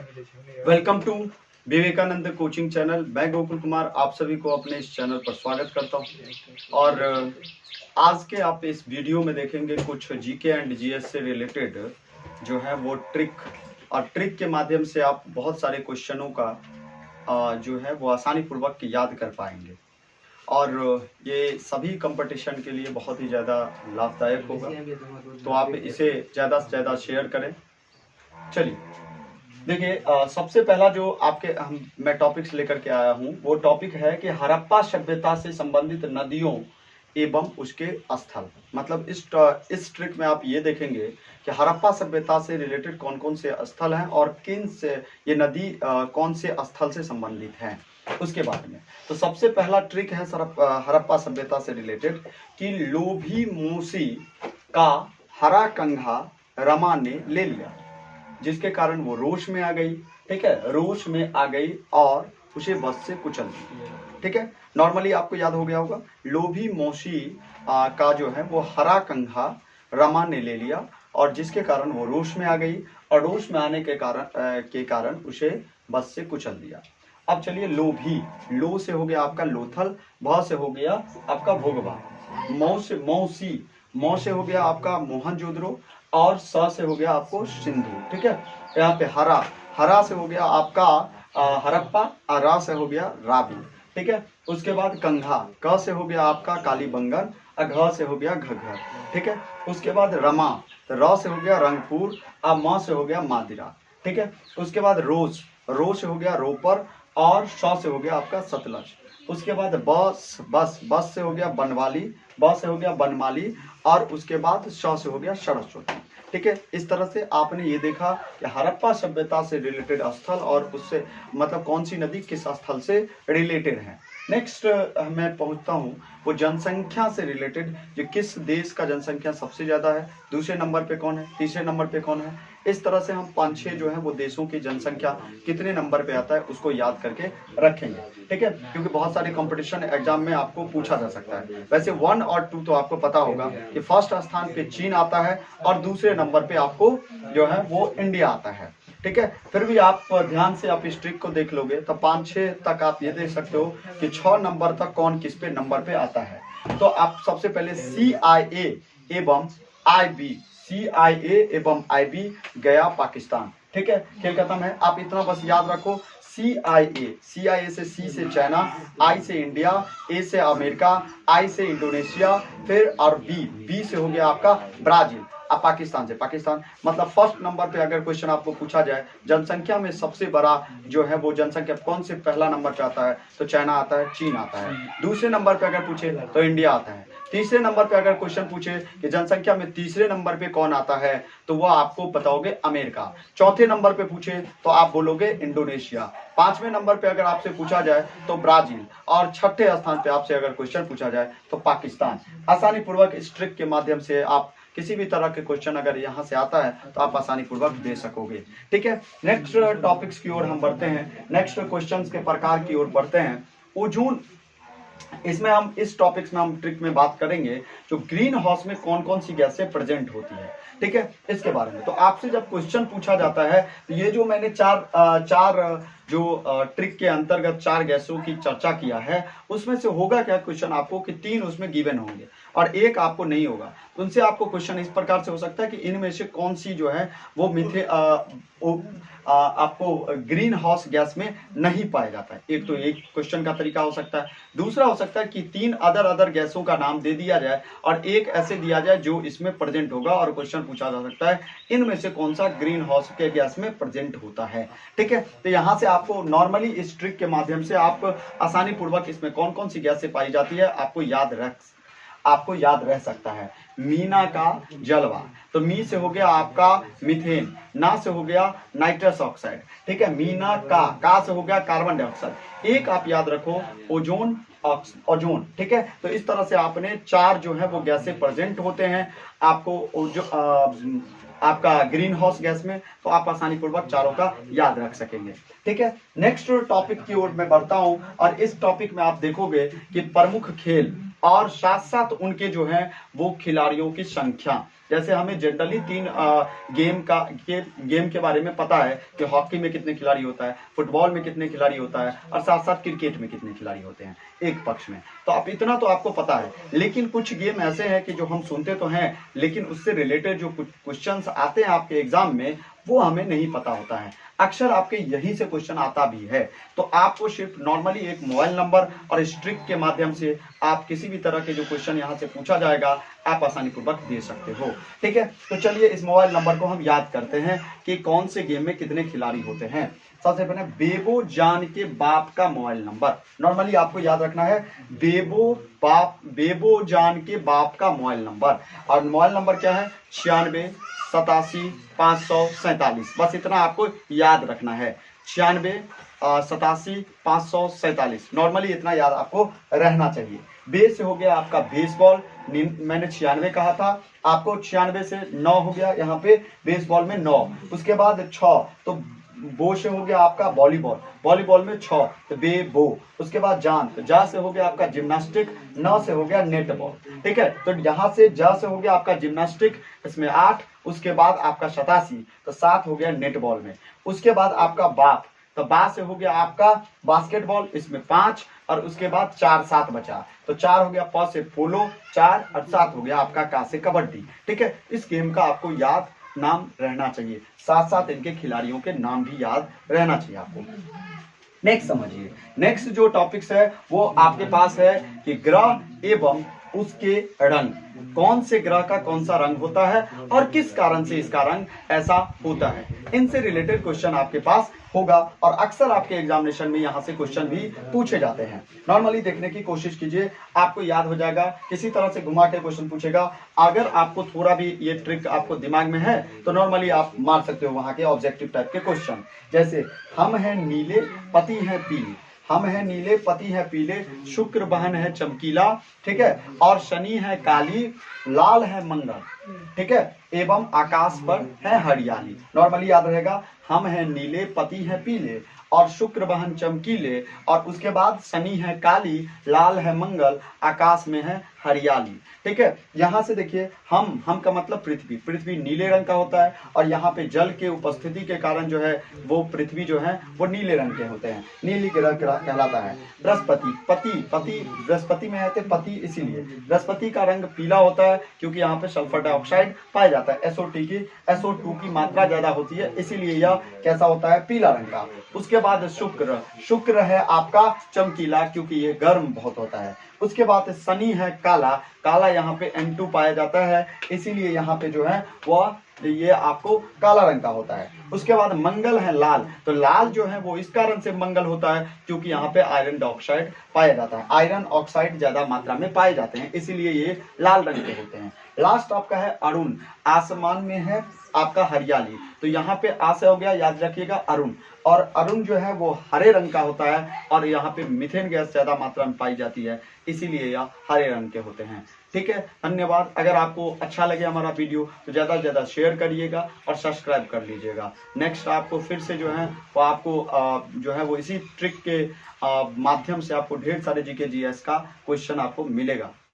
Welcome to Vivekananda coaching channel. मैं गोकुल कुमार आप सभी को अपने इस चैनल पर स्वागत करता हूं। और आज के आप इस वीडियो में देखेंगे कुछ जीके एंड जीएस से रिलेटेड जो है वो ट्रिक, और ट्रिक के माध्यम से आप बहुत सारे क्वेश्चनों का जो है वो आसानी पूर्वक याद कर पाएंगे, और ये सभी कंपटीशन के लिए बहुत ही ज़्यादा लाभदायक होगा। तो आप इसे ज़्यादा से ज़्यादा शेयर करें। चलिए देखिए, सबसे पहला जो मैं टॉपिक्स लेकर के आया हूँ वो टॉपिक है कि हड़प्पा सभ्यता से संबंधित नदियों एवं उसके स्थल। मतलब इस ट्रिक में आप ये देखेंगे कि हड़प्पा सभ्यता से रिलेटेड कौन कौन से स्थल हैं और किन से ये नदी कौन से स्थल से संबंधित हैं उसके बारे में। तो सबसे पहला ट्रिक है हड़प्पा सभ्यता से रिलेटेड कि लोभी मूसी का हरा कंघा रमा ने ले लिया, जिसके कारण वो रोष में आ गई। ठीक है, रोष में आ गई और उसे बस से कुचल दिया। ठीक है, नॉर्मली आपको याद हो गया होगा, लोभी मौसी का जो है वो हरा कंघा रमा ने ले लिया और जिसके कारण वो रोष में आ गई, और रोष में आने के कारण उसे बस से कुचल दिया। अब चलिए, लोभी, लो से हो गया आपका लोथल, भ से हो गया आपका भोगवा, मौ से हो गया आपका मोहनजोदड़ो, और स से हो गया आपको सिंधु। ठीक है, यहाँ पे हरा से हो गया आपका हड़प्पा, और रा से हो गया रावी। ठीक है, उसके बाद कंघा, क से हो गया आपका कालीबंगन, और घ से हो गया घग्गर। ठीक है, उसके बाद रमा, तो र से हो गया रंगपुर, और म से हो गया मादिरा। ठीक है, उसके बाद रो से हो गया रोपर, और श से हो गया आपका सतलज। उसके बाद बस से हो गया बनवाली, ब से हो गया बनमाली, और उसके बाद श से हो गया सरस्वती। ठीक है, इस तरह से आपने ये देखा कि हड़प्पा सभ्यता से रिलेटेड स्थल और उससे मतलब कौन सी नदी किस स्थल से रिलेटेड है। नेक्स्ट मैं पहुंचता हूं वो जनसंख्या से रिलेटेड, जो किस देश का जनसंख्या सबसे ज्यादा है, दूसरे नंबर पे कौन है, तीसरे नंबर पे कौन है। इस तरह से हम 5-6 जो है वो देशों की जनसंख्या कितने नंबर पे आता है उसको याद करके रखेंगे। ठीक है, क्योंकि बहुत सारे कंपटीशन एग्जाम में आपको पूछा जा सकता है। वैसे 1 और 2 तो आपको पता होगा कि फर्स्ट स्थान पे चीन आता है और दूसरे नंबर पे आपको जो है वो इंडिया आता है। ठीक है, फिर भी आप ध्यान से आप इस ट्रिक को देख लोगे तो 5-6 तक आप ये देख सकते हो कि 6 नंबर तक कौन किस पे नंबर पे आता है। तो आप सबसे पहले CIA एवं IB गया पाकिस्तान। ठीक है, खेल खत्म है। आप इतना बस याद रखो, CIA से C से चाइना, I से इंडिया, A से अमेरिका, I से इंडोनेशिया, फिर और B से हो गया आपका ब्राजील, अब पाकिस्तान। मतलब फर्स्ट नंबर पे अगर क्वेश्चन आपको पूछा जाए जनसंख्या में सबसे बड़ा जो है वो जनसंख्या कौन से पहला नंबर पे आता है, तो चाइना आता है, चीन आता है। दूसरे नंबर पे अगर पूछे तो इंडिया आता है। तीसरे नंबर पे अगर क्वेश्चन पूछे कि जनसंख्या में तीसरे नंबर पे कौन आता है, तो वह आपको बताओगे अमेरिका। चौथे नंबर पे पूछे तो आप बोलोगे इंडोनेशिया। पांचवें नंबर पे अगर आपसे पूछा जाए तो ब्राजील, और छठे स्थान पे आपसे अगर क्वेश्चन पूछा जाए तो पाकिस्तान। आसानी पूर्वक इस ट्रिक के माध्यम से आप किसी भी तरह के क्वेश्चन अगर यहाँ से आता है तो आप आसानी पूर्वक दे सकोगे। ठीक है, नेक्स्ट टॉपिक्स की ओर हम बढ़ते हैं, नेक्स्ट क्वेश्चंस के प्रकार की ओर बढ़ते हैं। ओजोन, इसमें हम इस टॉपिक्स में हम ट्रिक में बात करेंगे जो ग्रीन हाउस में कौन कौन सी गैसें प्रेजेंट होती है। ठीक है, इसके बारे में तो आपसे जब क्वेश्चन पूछा जाता है तो ये जो मैंने चार जो ट्रिक के अंतर्गत 4 गैसों की चर्चा किया है, उसमें से होगा क्या क्वेश्चन आपको कि 3 उसमें गिवन होंगे और 1 आपको नहीं होगा। उनसे आपको क्वेश्चन इस प्रकार से हो सकता है कि इनमें से कौन सी जो है वो आपको ग्रीन हाउस गैस में नहीं पाया जाता है। एक तो एक क्वेश्चन का तरीका हो सकता है। दूसरा हो सकता है कि 3 अदर गैसों का नाम दे दिया जाए और एक ऐसे दिया जाए जो इसमें प्रेजेंट होगा, और क्वेश्चन पूछा जा सकता है इनमें से कौन सा ग्रीन हाउस के गैस में प्रेजेंट होता है। ठीक है, तो यहाँ से आपको नॉर्मली इस ट्रिक के माध्यम से आप आसानी पूर्वक इसमें कौन कौन सी गैसें पाई जाती है आपको याद रह सकता है। मीना का जलवा, तो मी से हो गया आपका मीथेन, ना से हो गया नाइट्रस ऑक्साइड। ठीक है, मीना का से हो गया कार्बन डाइऑक्साइड। एक आप याद रखो ओजोन। ठीक है, तो इस तरह से आपने 4 जो है वो गैसें प्रेजेंट होते हैं आपको आपका ग्रीन हाउस गैस में, तो आप आसानी पूर्वक चारों का याद रख सकेंगे। ठीक है, नेक्स्ट टॉपिक की ओर मैं बढ़ता हूं, और इस टॉपिक में आप देखोगे कि प्रमुख खेल और साथ साथ उनके जो है वो खिलाड़ियों की संख्या, जैसे हमें जनरली 3 गेम के बारे में पता है कि हॉकी में कितने खिलाड़ी होता है, फुटबॉल में कितने खिलाड़ी होता है और साथ साथ क्रिकेट में कितने खिलाड़ी होते हैं एक पक्ष में। तो आप इतना तो आपको पता है, लेकिन कुछ गेम ऐसे हैं कि जो हम सुनते तो हैं लेकिन उससे रिलेटेड जो कुछ क्वेश्चंस आते हैं आपके एग्जाम में वो हमें नहीं पता होता है। अक्सर आपके यहीं से क्वेश्चन आता भी है। तो आपको सिर्फ नॉर्मली एक मोबाइल नंबर और इस ट्रिक के माध्यम से आप किसी भी तरह के जो क्वेश्चन यहाँ से पूछा जाएगा आप आसानी पूर्वक दे सकते हो। ठीक है, तो चलिए इस मोबाइल नंबर को हम याद करते हैं कि कौन से गेम में कितने खिलाड़ी होते हैं। सबसे पहले बेबो जान के बाप का मोबाइल नंबर, नॉर्मली आपको याद रखना है बेबो जान के बाप का मोबाइल नंबर। और मोबाइल नंबर क्या है? 96 87 547। बस इतना आपको याद रखना है, 96 87 547। नॉर्मली इतना याद आपको रहना चाहिए। बेस से हो गया आपका बेसबॉल, मैंने 96 कहा था, आपको 96 से 9 हो गया यहाँ पे बेसबॉल में 9। उसके बाद 6 तो बो से हो गया आपका वॉलीबॉल, वॉलीबॉल में 6 तो बे बो। उसके बाद जान, तो जा से हो गया आपका जिम्नास्टिक, 9 से हो गया नेट बॉल। ठीक है, तो यहाँ से जा से हो गया आपका जिम्नास्टिक, इसमें 8। उसके बाद आपका 87 तो 7 हो गया नेट बॉल में। उसके बाद आपका बाप, तो बा से हो गया आपका बास्केटबॉल, इसमें 5। और उसके बाद 4 7 बचा, तो 4 हो गया प से पोलो 4 और 7 हो गया आपका का से कबड्डी। ठीक है, इस गेम का आपको याद नाम रहना चाहिए, साथ साथ इनके खिलाड़ियों के नाम भी याद रहना चाहिए आपको। नेक्स्ट समझिए, नेक्स्ट जो टॉपिक्स है वो आपके पास है कि ग्रह एवं उसके रंग, कौन से ग्रह का कौन सा रंग होता है और किस कारण से इसका रंग ऐसा होता है। इनसे रिलेटेड क्वेश्चन आपके पास होगा और अक्सर आपके एग्जामिनेशन में यहाँ से क्वेश्चन भी पूछे जाते हैं। नॉर्मली देखने की कोशिश कीजिए, आपको याद हो जाएगा। किसी तरह से घुमा के क्वेश्चन पूछेगा, अगर आपको थोड़ा भी ये ट्रिक आपको दिमाग में है तो नॉर्मली आप मार सकते हो वहां के ऑब्जेक्टिव टाइप के क्वेश्चन। जैसे हम हैं नीले पति हैं पीले, हम हैं नीले पति है पीले, शुक्र बहन है चमकीला, ठीक है, और शनि है काली, लाल है मंगल, ठीक है, एवं आकाश पर है हरियाली। नॉर्मली याद रहेगा, हम हैं नीले पति है पीले और शुक्र बहन चमकीले, और उसके बाद शनि है काली, लाल है मंगल, आकाश में है हरियाली। ठीक है, यहाँ से देखिए हम का मतलब पृथ्वी, पृथ्वी नीले रंग का होता है और यहाँ पे जल के उपस्थिति के कारण जो है वो पृथ्वी जो है वो नीले रंग के होते हैं, नीली ग्रह कहलाता है। बृहस्पति, पति बृहस्पति में आते पति, इसीलिए बृहस्पति का रंग पीला होता है क्योंकि यहाँ पे सल्फर डाइऑक्साइड पाया जाता है, SO2 की मात्रा ज्यादा होती है, इसीलिए यह कैसा होता है, पीला रंग का। उसके बाद शुक्र है आपका चमकीला क्योंकि ये गर्म बहुत होता है। उसके बाद शनि है काला, काला यहाँ पे N2 पाया जाता है, इसीलिए यहाँ पे जो है वह ये आपको काला रंग का होता है। उसके बाद मंगल है लाल, तो लाल जो है वो इस कारण से मंगल होता है क्योंकि यहाँ पे आयरन डाइऑक्साइड पाया जाता है, आयरन ऑक्साइड ज्यादा मात्रा में पाए जाते हैं, इसीलिए ये लाल रंग के होते हैं। लास्ट आपका है अरुण, आसमान में है आपका हरियाली, तो यहाँ पे आ से हो गया, याद रखिएगा अरुण, और अरुण जो है वो हरे रंग का होता है और यहाँ पे मीथेन गैस ज्यादा मात्रा में पाई जाती है, इसीलिए यह हरे रंग के होते हैं। ठीक है, धन्यवाद। अगर आपको अच्छा लगे हमारा वीडियो तो ज्यादा से ज्यादा शेयर करिएगा और सब्सक्राइब कर लीजिएगा। नेक्स्ट आपको फिर से जो है वो आपको जो है वो इसी ट्रिक के माध्यम से आपको ढेर सारे GK GS का क्वेश्चन आपको मिलेगा।